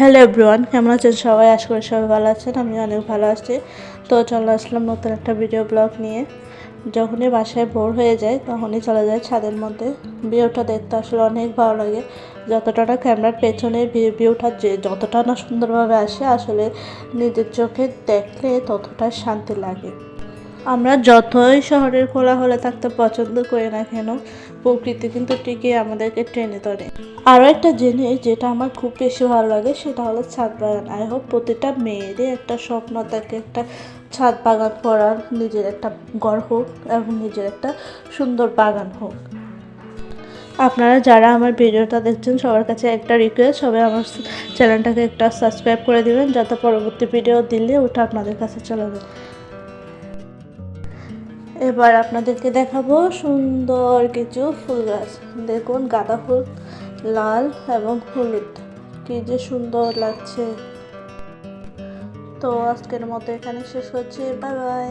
Hello everyone, কেমন আছেন সবাই? আশা করি সবাই ভালো আছেন। আমি অনেক ভালো আছি। তো চলে আসলাম নতুন একটা ভিডিও ব্লগ নিয়ে। যখনই বাসায় বোর হয়ে যায় তখনই চলে যায় ছাদের মধ্যে। ভিউটা দেখতে আসলে অনেক ভালো লাগে। যতটা না ক্যামেরার পেছনে ভিউটা যতটা না সুন্দরভাবে আসে, আসলে নিজের চোখে দেখলে ততটা শান্তি লাগে। আমরা যতই শহরের কোলাহলে থাকতে পছন্দ করি না কেন, প্রকৃতি কিন্তু ঠিকই আমাদেরকে টেনে ধরে। আরও একটা জিনিস যেটা আমার খুব বেশি ভালো লাগে সেটা হলো ছাদ বাগান। আই হোপ প্রতিটা মেয়েরই একটা স্বপ্ন থাকে একটা ছাদ বাগান করার, নিজের একটা ঘর হোক এবং নিজের একটা সুন্দর বাগান হোক। আপনারা যারা আমার ভিডিওটা দেখছেন সবার কাছে একটা রিকোয়েস্ট, সবাই আমার চ্যানেলটাকে একটা সাবস্ক্রাইব করে দেবেন যাতে পরবর্তী ভিডিও দিলে ওটা আপনাদের কাছে চলে যায়। এবার আপনাদেরকে দেখাবো সুন্দর কিছু ফুল গাছ। দেখুন গাঁদা ফুল লাল এবং হলুদ, কি যে সুন্দর লাগছে। তো আজকের মতো এখানে শেষ করছি। Bye bye.